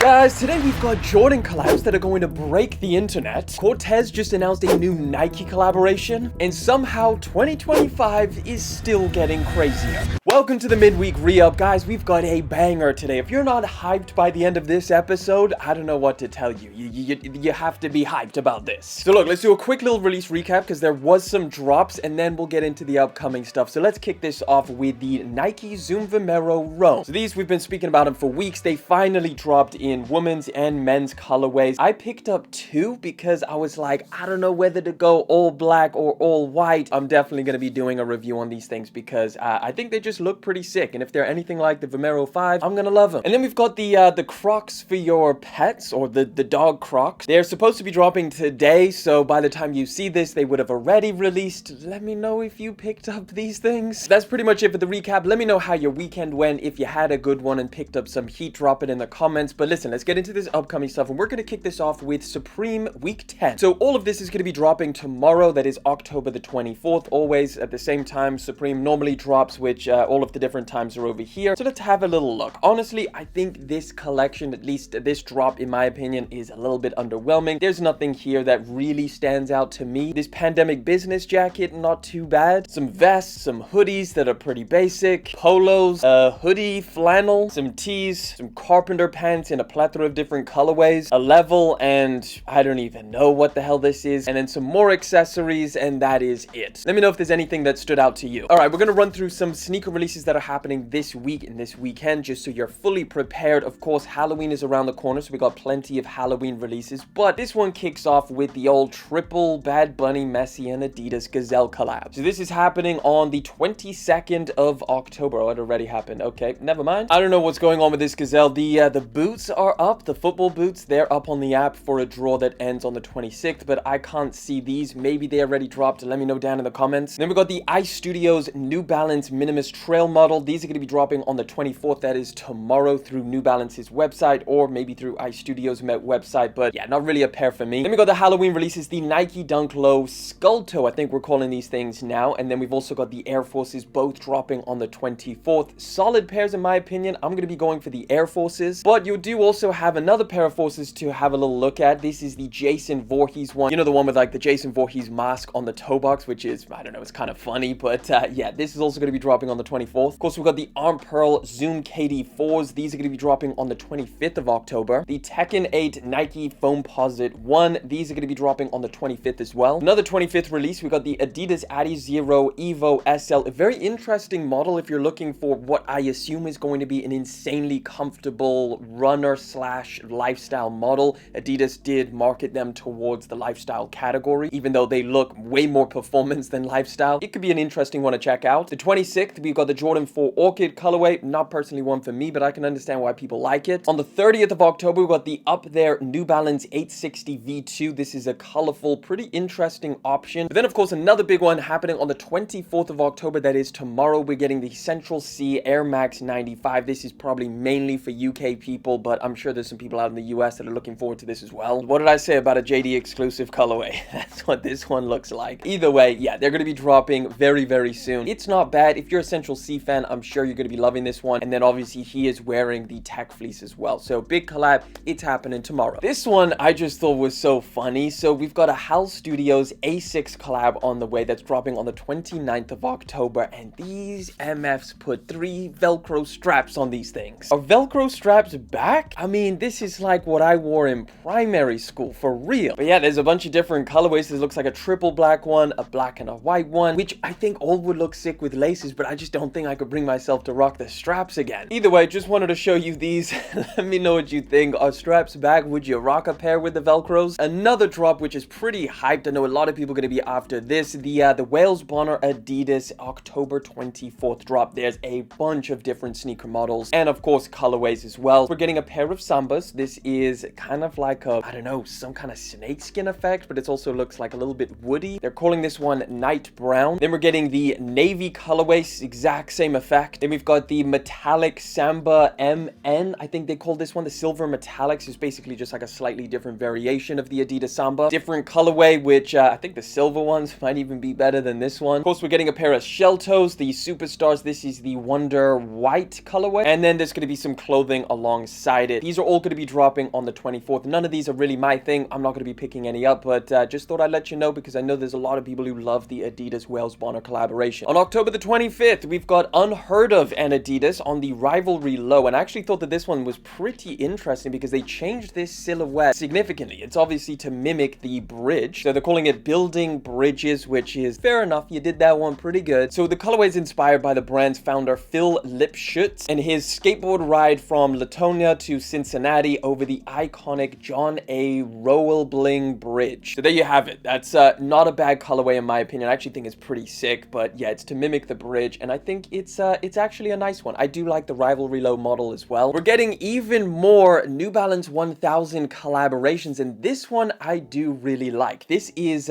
Guys, today we've got Jordan collabs that are going to break the internet. Corteiz just announced a new Nike collaboration, and somehow 2025 is still getting crazier. Welcome to the midweek re-up. Guys, we've got a banger today. If you're not hyped by the end of this episode, I don't know what to tell you. You have to be hyped about this. So look, let's do a quick little release recap because there was some drops, and then we'll get into the upcoming stuff. So let's kick this off with the Nike Zoom Vomero Rome. So these, we've been speaking about them for weeks. They finally dropped in women's and men's colorways. I picked up two because I was like, I don't know whether to go all black or all white. I'm definitely going to be doing a review on these things because I think they just look pretty sick. And if they're anything like the Vomero 5, I'm going to love them. And then we've got the Crocs for your pets, or the dog Crocs. They're supposed to be dropping today, so by the time you see this, they would have already released. Let me know if you picked up these things. That's pretty much it for the recap. Let me know how your weekend went. If you had a good one and picked up some heat, drop it in the comments. But listen, let's get into this upcoming stuff, and we're going to kick this off with Supreme Week 10. So all of this is going to be dropping tomorrow. That is October the 24th, always at the same time Supreme normally drops, which all of the different times are over here. So let's have a little look. Honestly, I think this collection, at least this drop in my opinion, is a little bit underwhelming. There's nothing here that really stands out to me. This pandemic business jacket, not too bad. Some vests, some hoodies that are pretty basic, polos, a hoodie, flannel, some tees, some carpenter pants in a plethora of different colorways, a level, and I don't even know what the hell this is, and then some more accessories, and that is it. Let me know if there's anything that stood out to you. All right, we're going to run through some sneaker releases that are happening this week and this weekend, just so you're fully prepared. Of course, Halloween is around the corner, so we got plenty of Halloween releases, but this one kicks off with the old triple Bad Bunny, Messi, and Adidas Gazelle collab. So this is happening on the 22nd of October. Oh, it already happened. Okay, never mind. I don't know what's going on with this Gazelle. The boots are up, the football boots, they're up on the app for a draw that ends on the 26th, but I can't see these. Maybe they already dropped. Let me know down in the comments. Then we got the Ice Studios New Balance Minimus Trail model. These are going to be dropping on the 24th. That is tomorrow through New Balance's website, or maybe through Ice Studios website, but yeah, not really a pair for me. Then we got the Halloween releases, the Nike Dunk Low Skull Toe, I think we're calling these things now, and then we've also got the Air Forces, both dropping on the 24th. Solid pairs in my opinion. I'm going to be going for the Air Forces, but you do also have another pair of Forces to have a little look at. This is the Jason Voorhees one. You know, the one with like the Jason Voorhees mask on the toe box, which is, I don't know, it's kind of funny, but yeah, this is also going to be dropping on the 24th. Of course, we've got the Arm Pearl Zoom KD4s. These are going to be dropping on the 25th of October. The Tekken 8 Nike Foamposite 1. These are going to be dropping on the 25th as well. Another 25th release, we got the Adidas Adi Zero Evo SL. A very interesting model if you're looking for what I assume is going to be an insanely comfortable runner slash lifestyle model. Adidas did market them towards the lifestyle category, even though they look way more performance than lifestyle. It could be an interesting one to check out. The 26th, we've got the Jordan 4 Orchid colorway. Not personally one for me, but I can understand why people like it. On the 30th of October, we've got the Up There New Balance 860 V2. This is a colorful, pretty interesting option. But then, of course, another big one happening on the 24th of October. That is tomorrow. We're getting the Central C Air Max 95. This is probably mainly for UK people, but I'm sure there's some people out in the US that are looking forward to this as well. What did I say about a JD exclusive colorway? That's what this one looks like. Either way, yeah, they're going to be dropping very, very soon. It's not bad. If you're a Central C fan, I'm sure you're going to be loving this one. And then obviously he is wearing the Tech Fleece as well. So big collab. It's happening tomorrow. This one I just thought was so funny. So we've got a HAL Studios A6 collab on the way that's dropping on the 29th of October. And these MFs put 3 Velcro straps on these things. Are Velcro straps back? I mean, this is like what I wore in primary school, for real. But yeah, there's a bunch of different colorways. This looks like a triple black one, a black and a white one, which I think all would look sick with laces, but I just don't think I could bring myself to rock the straps again. Either way, just wanted to show you these. Let me know what you think. Are straps back? Would you rock a pair with the Velcros? Another drop, which is pretty hyped. I know a lot of people are going to be after this. The Wales Bonner Adidas October 24th drop. There's a bunch of different sneaker models and of course colorways as well. We're getting a pair of Sambas. This is kind of like a, I don't know, some kind of snakeskin effect, but it also looks like a little bit woody. They're calling this one Night Brown. Then we're getting the navy colorways, exact same effect. Then we've got the metallic Samba MN. I think they call this one the silver metallics. Is basically just like a slightly different variation of the Adidas Samba. Different colorway, which I think the silver ones might even be better than this one. Of course, we're getting a pair of shell toes, the Superstars. This is the Wonder White colorway. And then there's going to be some clothing alongside it. 25th. These are all going to be dropping on the 24th. None of these are really my thing. I'm not going to be picking any up, but just thought I'd let you know because I know there's a lot of people who love the Adidas Wales Bonner collaboration. On October the 25th, we've got Unheard Of and Adidas on the Rivalry Low, and I actually thought that this one was pretty interesting because they changed this silhouette significantly. It's obviously to mimic the bridge, so they're calling it Building Bridges, which is fair enough. You did that one pretty good. So the colorway is inspired by the brand's founder Phil Lipschutz and his skateboard ride from Latonia to Cincinnati over the iconic John A. Roelbling Bridge. So there you have it. That's not a bad colorway in my opinion. I actually think it's pretty sick, but yeah, it's to mimic the bridge, and I think it's actually a nice one. I do like the Rivalry Low model as well. We're getting even more New Balance 1000 collaborations, and this one I do really like. This is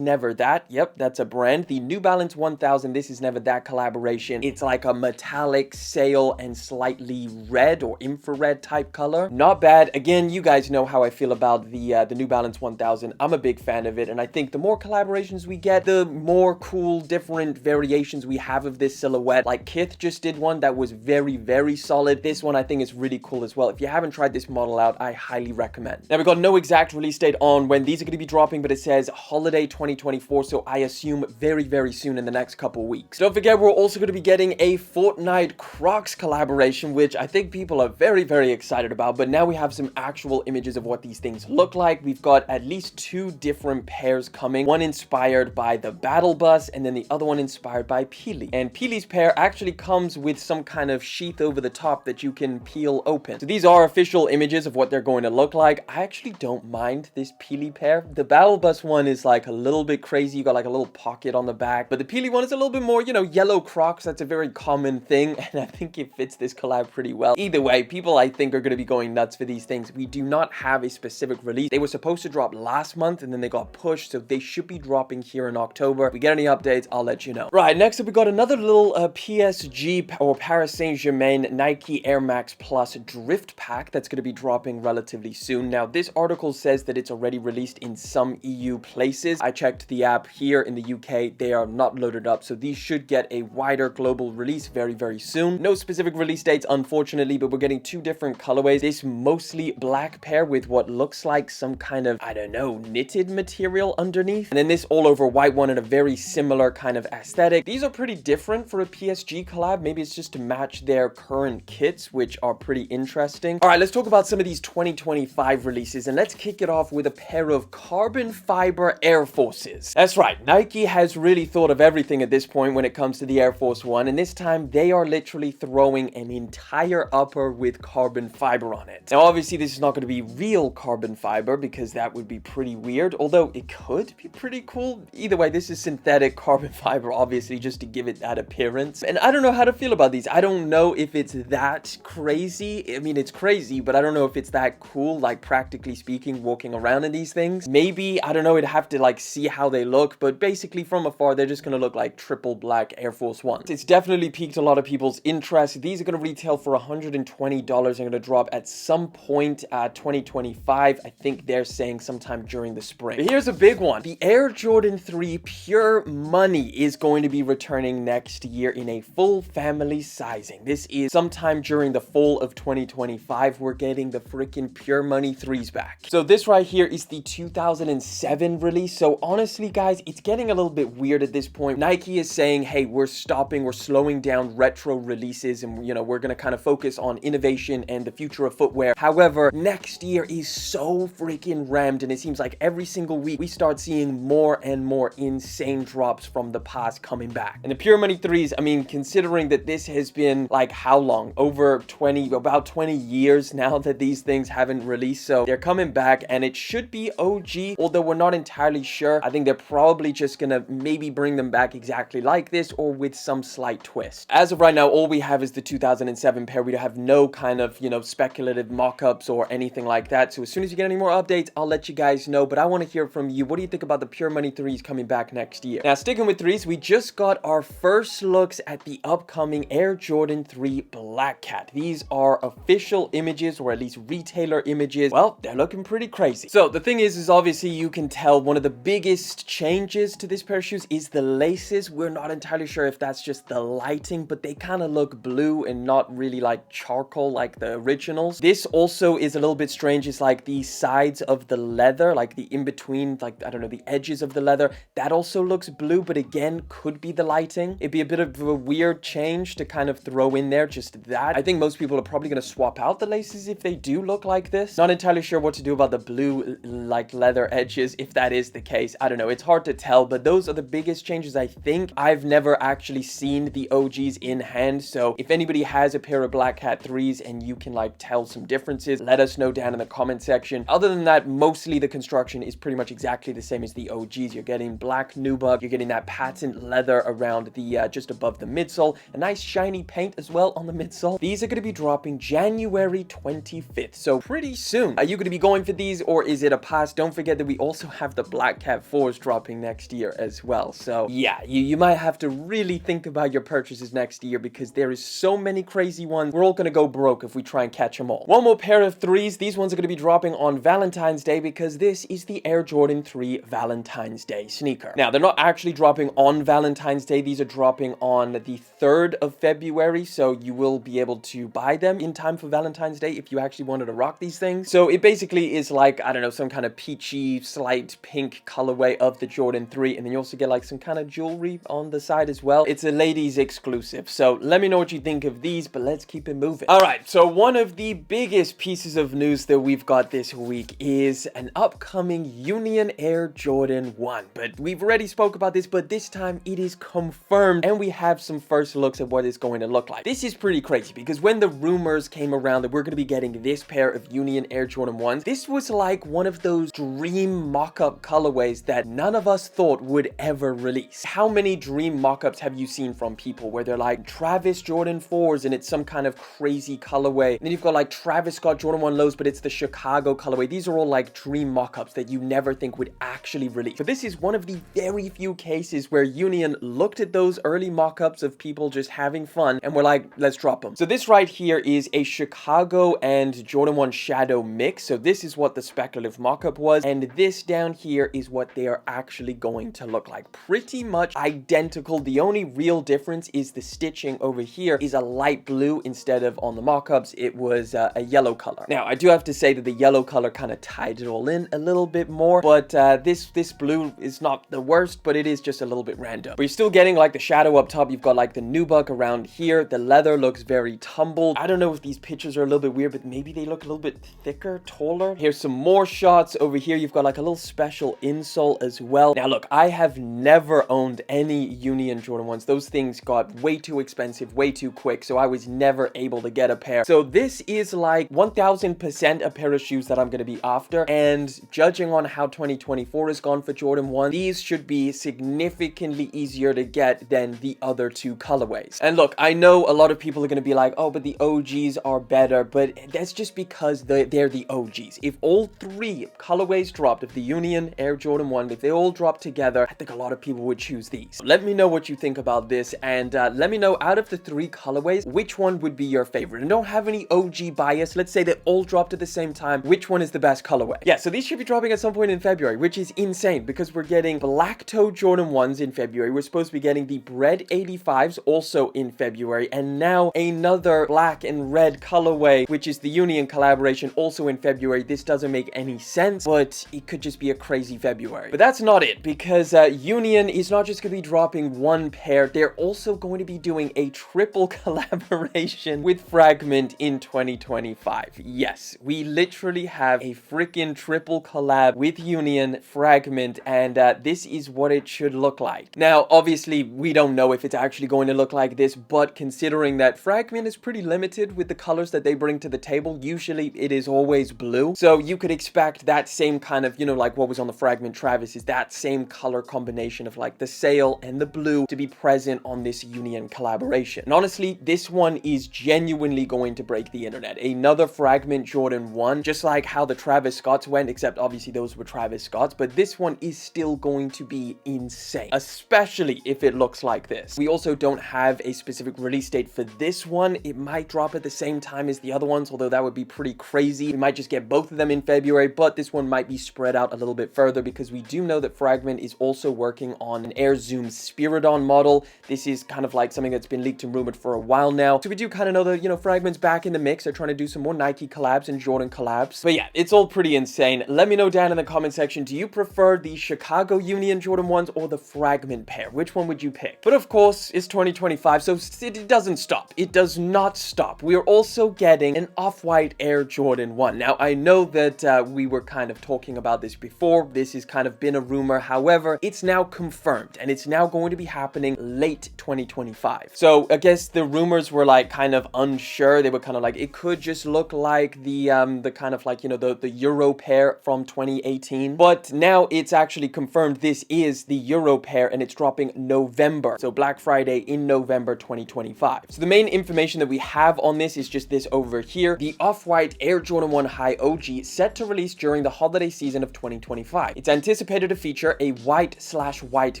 Never That. Yep, that's a brand. The New Balance 1000 This Is Never That collaboration. It's like a metallic sail and slightly red or infrared type color. Not bad. Again, you guys know how I feel about the New Balance 1000. I'm a big fan of it, and I think the more collaborations we get, the more cool different variations we have of this silhouette. Like Kith just did one that was very, very solid. This one I think is really cool as well. If you haven't tried this model out, I highly recommend. Now, we've got no exact release date on when these are going to be dropping, but it says holiday 2024, so I assume very, very soon in the next couple weeks. Don't forget, we're also going to be getting a Fortnite Crocs collaboration, which I think people are very, very excited about, but now we have some actual images of what these things look like. We've got at least two different pairs coming, one inspired by the Battle Bus and then the other one inspired by Peely. And Peely's pair actually comes with some kind of sheath over the top that you can peel open. So these are official images of what they're going to look like. I actually don't mind this Peely pair. The Battle Bus one is like a little bit crazy. You got like a little pocket on the back, but the Peely one is a little bit more, you know, yellow Crocs. That's a very common thing, and I think it fits this collab pretty well. Either way, people I think are going to be going nuts for these things. We do not have a specific release. They were supposed to drop last month and then they got pushed, so they should be dropping here in October. If we get any updates, I'll let you know. Right, next up we got another little PSG or Paris Saint-Germain Nike Air Max Plus Drift Pack that's going to be dropping relatively soon. Now, this article says that it's already released in some EU places. I checked the app here in the UK. They are not loaded up, so these should get a wider global release very, very soon. No specific release dates, unfortunately, but we're getting two different colorways. This mostly black pair with what looks like some kind of, I don't know, knitted material underneath, and then this all over white one in a very similar kind of aesthetic. These are pretty different for a PSG collab. Maybe it's just to match their current kits, which are pretty interesting. All right, let's talk about some of these 2025 releases, and let's kick it off with a pair of carbon fiber Air Forces. That's right, Nike has really thought of everything at this point when it comes to the Air Force One, and this time they are literally throwing an entire upper with carbon fiber on it. Now, obviously, this is not going to be real carbon fiber because that would be pretty weird, although it could be pretty cool. Either way, this is synthetic carbon fiber, obviously, just to give it that appearance. And I don't know how to feel about these. I don't know if it's that crazy. I mean, it's crazy, but I don't know if it's that cool, like practically speaking, walking around in these things. Maybe, I don't know, I'd have to like see how they look, but basically from afar, they're just going to look like triple black Air Force Ones. It's definitely piqued a lot of people's interest. These are going to retail for $120. They're going to drop at some point 2025. I think they're saying sometime during the spring. But here's a big one. The Air Jordan 3 Pure Money is going to be returning next year in a full family sizing. This is sometime during the fall of 2025. We're getting the freaking Pure Money 3s back. So this right here is the 2007 release. So honestly, guys, it's getting a little bit weird at this point. Nike is saying, hey, we're slowing down retro releases, and you know, we're gonna kind of focus on innovation and the future of footwear. However, next year is so freaking rammed, and it seems like every single week we start seeing more and more insane drops from the past coming back. And the Pure Money 3s, I mean, considering that this has been like how long? About 20 years now that these things haven't released, so they're coming back, and it should be OG, although we're not entirely sure. I think they're probably just gonna maybe bring them back exactly like this or with some slight twist. As of right now, all we have is the 2007 pair. We have no kind of, you know, speculative mock-ups or anything like that. So as soon as you get any more updates, I'll let you guys know, but I want to hear from you. What do you think about the Pure Money 3s coming back next year? Now, sticking with 3s, we just got our first looks at the upcoming Air Jordan 3 Black Cat. These are official images, or at least retailer images. Well, they're looking pretty crazy. So the thing is obviously you can tell one of the biggest changes to this pair of shoes is the laces. We're not entirely sure if that's just the lighting, but they kind of look blue and not really like charcoal like the originals. This also is a little bit strange. It's like the sides of the leather, like the in between, like, I don't know, the edges of the leather, that also looks blue, but again, could be the lighting. It'd be a bit of a weird change to kind of throw in there, just that. I think most people are probably going to swap out the laces if they do look like this. Not entirely sure what to do about the blue, like, leather edges, if that is the case. I don't know. It's hard to tell, but those are the biggest changes, I think. I've never actually seen the OGs in hand, so if anybody has a pair of Black Cat 3s and you can, like, tell some differences, let us know down in the comment section. Other than that, mostly the construction is pretty much exactly the same as the OGs. You're getting black nubuck, you're getting that patent leather around the, just above the midsole, a nice shiny paint as well on the midsole. These are going to be dropping January 25th, so pretty soon. Are you going to be going for these, or is it a pass? Don't forget that we also have the Black Cat 4s dropping next year as well. So yeah, you might have to really think about your purchases next year, because there is so many crazy ones. We're all going to go broke if we try and catch them all. One more pair of 3s. These ones are going to be dropping on Valentine's Day, because this is the Air Jordan 3 Valentine's Day sneaker. Now, they're not actually dropping on Valentine's Day. These are dropping on the 3rd of February, so you will be able to buy them in time for Valentine's Day if you actually wanted to rock these things. So it basically is like, I don't know, some kind of peachy, slight pink colorway of the Jordan 3, and then you also get like some kind of jewelry on the side as well. It's a ladies exclusive, so let me know what you think of these, but let's keep it moving. All right, so one of the biggest pieces of news that we've got this week is an upcoming Union Air Jordan 1, but we've already spoke about this, but this time it is confirmed, and we have some first looks at what it's going to look like. This is pretty crazy, because when the rumors came around that we're going to be getting this pair of Union Air Jordan 1s, this was like one of those dream mock-up colorways that none of us thought would ever release. How many dream mock-ups have you seen from people where they're like Travis Jordan 4s and it's some kind of crazy colorway, and then you've got like Travis Scott Jordan 1 lows, but it's the Chicago colorway. These are all like dream mock-ups that you never think would actually release. So this is one of the very few cases where Union looked at those early mock-ups of people just having fun and we're like, let's drop them. So this right here is a Chicago and Jordan 1 Shadow mix. So this is what the speculative mock-up was, and this down here is what they are actually going to look like. Pretty much identical. The only real difference is the stitching over here is a light blue instead of on the mock-ups it was a yellow color. Now I do have to say that the yellow color kind of tied it all in a little bit more, but this blue is not the worst, but it is just a little bit random. But you're still getting like the shadow up top. You've got like the nubuck around here. The leather looks very tumbled. I don't know if these pictures are a little bit weird, but maybe they look a little bit thicker, taller. Here's some more shots over here. You've got like a little special insole as well. Now look, I have never owned any Union Jordan 1s. Those things got way too expensive, way too quick, so I was never able to get a pair. So this is like 1000% a pair of shoes that I'm going to be after, and judging on how 2024 has gone for Jordan 1, these should be significantly easier to get than the other two colorways. And look, I know a lot of people are going to be like, oh, but the OGs are better, but that's just because they're the OGs. If all three colorways dropped, if the Union Air Jordan 1, if they all dropped together, I think a lot of people would choose these. Let me know what you think about this, and let me know out of the three colorways, which one would be your favorite. And don't have any OG bias. Let's say they all dropped at the same time. Which one is the best colorway? Yeah, so these should be dropping at some point in February, which is insane because we're getting black toe Jordan 1s in February. We're supposed to be getting the Bread 85s also in February, and now another black and red colorway, which is the Union collaboration, also in February. This doesn't make any sense, but it could just be a crazy February. But that's not it, because Union is not just going to be dropping one pair. They're also going to be doing a triple collaboration with FRGMNT in 2025. Yes, we literally have a freaking triple collab with Union, FRGMNT, and this is what it should look like. Now, obviously, we don't know if it's actually going to look like this, but considering that FRGMNT is pretty limited with the colors that they bring to the table, usually it is always blue. So you could expect that same kind of, you know, like what was on the FRGMNT Travis, is that same color combination of like the sail and the blue to be present on this Union collaboration. And honestly, this one is genuinely going to break the internet. Another FRGMNT Jordan 1, just like how the Travis Scotts went, except obviously those were Travis Scotts, but this one is still going to be insane, especially if it looks like this. We also don't have a specific release date for this one. It might drop at the same time as the other ones, although that would be pretty crazy. We might just get both of them in February, but this one might be spread out a little bit further because we do know that FRGMNT is also working on an Air Zoom Spiridon model. This is kind of like something that's been leaked and rumored for a while now. So we do kind of know that, you know, FRGMNT's back back in the mix. They're trying to do some more Nike collabs and Jordan collabs. But yeah, it's all pretty insane. Let me know down in the comment section, do you prefer the Chicago Union Jordan 1s or the Fragment pair? Which one would you pick? But of course, it's 2025, so it doesn't stop. It does not stop. We are also getting an Off-White Air Jordan 1. Now, I know that we were kind of talking about this before. This has kind of been a rumor. However, it's now confirmed, and it's now going to be happening late 2025. So I guess the rumors were like kind of unsure. They were kind of like, it could just look like the kind of like, you know, the Euro pair from 2018. But now it's actually confirmed this is the Euro pair, and it's dropping November. So Black Friday in November 2025. So the main information that we have on this is just this over here. The Off-White Air Jordan 1 High OG set to release during the holiday season of 2025. It's anticipated to feature a white/white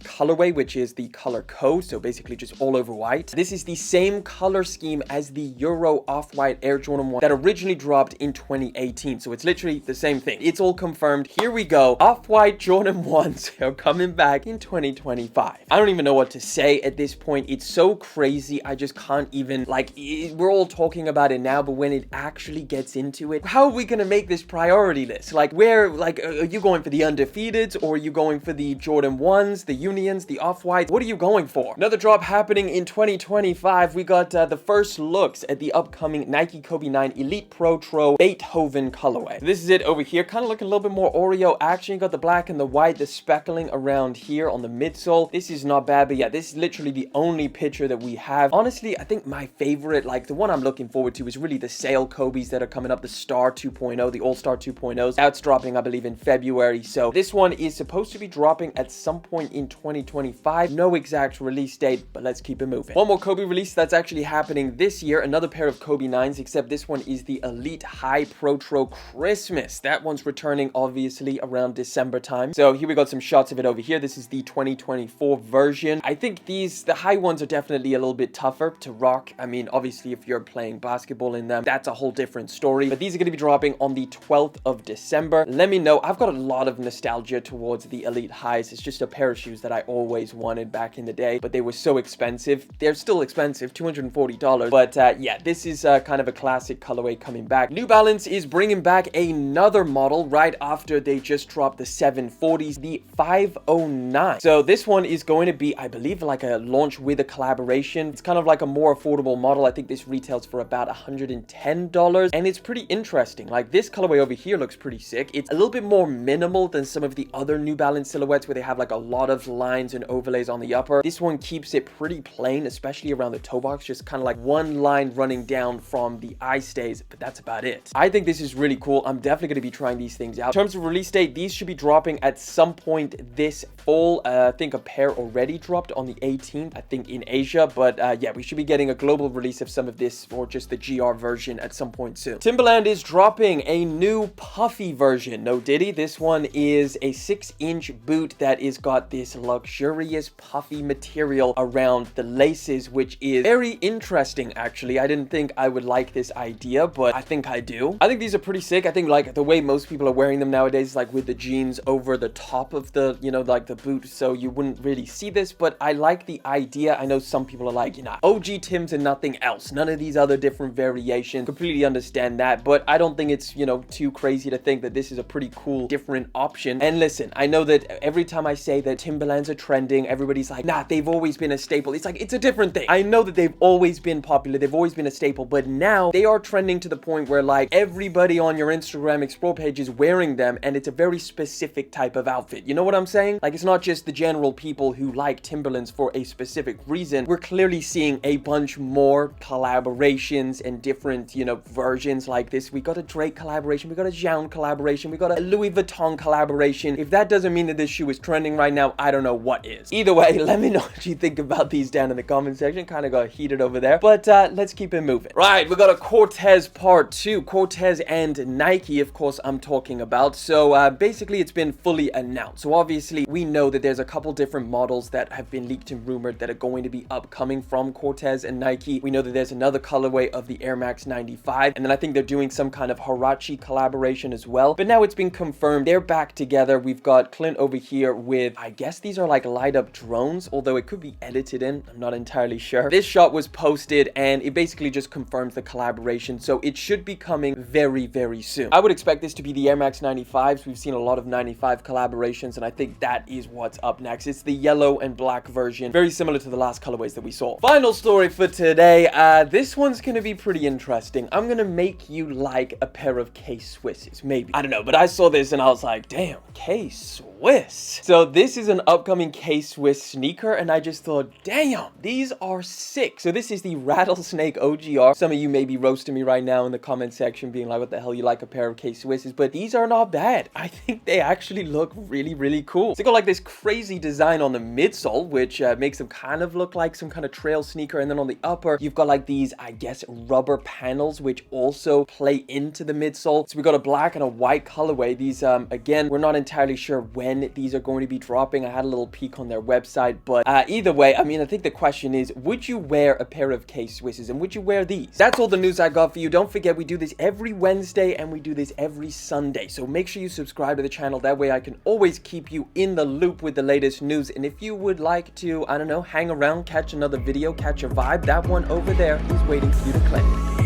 colorway, which is the color code, so basically just all over white. This is the same color scheme as the Euro Off-White Air Jordan 1 that originally dropped in 2018, so it's literally the same thing. It's all confirmed. Here we go. Off-White Jordan 1s are coming back in 2025. I don't even know what to say at this point. It's so crazy. I just can't even, like, we're all talking about it now, but when it actually gets into it, how are we gonna make this priority list? Like, where, like, are you going for the undefeateds, or are you going for the Jordan 1s, the Unions, the Off-Whites? What are you going for? Another drop happening in 2025. We got the first looks at the upcoming Nike Kobe 9 Elite Pro Tro Beethoven colorway. This is it over here, kind of looking a little bit more Oreo action. You got the black and the white, the speckling around here on the midsole. This is not bad, but yeah, this is literally the only picture that we have. Honestly, I think my favorite, like the one I'm looking forward to, is really the sale Kobe's that are coming up, the Star 2.0, the All-Star 2.0s. That's dropping, I believe, in February. So this one is supposed to be dropping at some point in 2025. No exact release date, but let's keep it moving. One more Kobe release that's actually happening this year. Another pair of Kobe 9s, except this one is the Elite High Pro Tro Christmas. That one's returning, obviously, around December time. So here we got some shots of it over here. This is the 2024 version. I think the high ones are definitely a little bit tougher to rock. I mean, obviously, if you're playing basketball in them, that's a whole different story. But these are going to be dropping on the 12th of December. Let me know. I've got a lot of nostalgia towards the Elite Highs. It's just a pair of shoes that I always wanted back in the day, but they were so expensive. They're still expensive, $240. But yeah, this is kind of a classic colorway coming back. New Balance is bringing back another model right after they just dropped the 740s, the 509. So this one is going to be, I believe, like a launch with a collaboration. It's kind of like a more affordable model. I think this retails for about $110, and it's pretty interesting. Like, this colorway over here looks pretty sick. It's a little bit more minimal than some of the other New Balance silhouettes where they have like a lot of lines and overlays on the upper. This one keeps it pretty plain, especially around the toe box, just kind of like one line running down from the eye stays, but that's about it. I think this is really cool. I'm definitely going to be trying these things out. In terms of release date, these should be dropping at some point this fall. I think a pair already dropped on the 18th, I think, in Asia, but yeah, we should be getting a global release of some of this, or just the GR version, at some point soon. Timberland is dropping a new puffy version. No diddy. This one is a 6-inch boot that is got this luxurious puffy material around the laces, which is very interesting, actually. I didn't think I would like this idea, but I think I do. I think these are pretty sick. I think, like, the way most people are wearing them nowadays is like with the jeans over the top of the, you know, like the boot, so you wouldn't really see this, but I like the idea. I know some people are like, you know, OG Timbs and nothing else, none of these other different variations. Completely understand that, but I don't think it's, you know, too crazy to think that this is a pretty cool different option. And listen, I know that every time I say that Timberlands are trending, everybody's like, nah, they've always been a staple. It's like, it's a different thing. I know that they've always been popular, they've always been a staple, but now they are trending to the point where, like, everybody on your Instagram Explore page is wearing them, and it's a very specific type of outfit. You know what I'm saying? Like, it's not just the general people who like Timberlands for a specific reason. We're clearly seeing a bunch more collaborations and different, you know, versions like this. We got a Drake collaboration, we got a Xiaomi collaboration, we got a Louis Vuitton collaboration. If that doesn't mean that this shoe is trending right now, I don't know what is. Either way, let me know what you think about these down in the comment section. Kind of got heated over there, but let's keep it moving. Right, we got a Corteiz part 2. Corteiz and Nike, of course, I'm talking about. So basically, it's been fully announced. So obviously, we know that there's a couple different models that have been leaked and rumored that are going to be upcoming from Corteiz and Nike. We know that there's another colorway of the Air Max 95, and then I think they're doing some kind of Huarache collaboration as well. But now it's been confirmed they're back together. We've got Clint over here with, I guess these are like light up drones, although it could be edited in. I'm not entirely sure. This shot was posted, and it basically just confirmed confirmed the collaboration, so it should be coming very, very soon. I would expect this to be the Air Max 95s. We've seen a lot of 95 collaborations, and I think that is what's up next. It's the yellow and black version, very similar to the last colorways that we saw. Final story for today. This one's gonna be pretty interesting. I'm gonna make you like a pair of KSwisses, maybe. I don't know, but I saw this and I was like, damn, KSwiss. So this is an upcoming KSwiss sneaker, and I just thought, damn, these are sick. So this is the Rattlesnake OGR. Some of you may be roasting me right now in the comment section, being like, what the hell, you like a pair of KSwisses? But these are not bad. I think they actually look really, really cool. So they got like this crazy design on the midsole, which makes them kind of look like some kind of trail sneaker. And then on the upper, you've got like these, I guess, rubber panels, which also play into the midsole. So we got a black and a white colorway. These, again, we're not entirely sure when these are going to be dropping. I had a little peek on their website, but either way, I mean, I think the question is, would you wear a pair of KSwisses, and would you wear these? That's all the news I got for you. Don't forget, we do this every Wednesday and we do this every Sunday. So make sure you subscribe to the channel. That way I can always keep you in the loop with the latest news. And if you would like to, I don't know, hang around, catch another video, catch a vibe, that one over there is waiting for you to claim.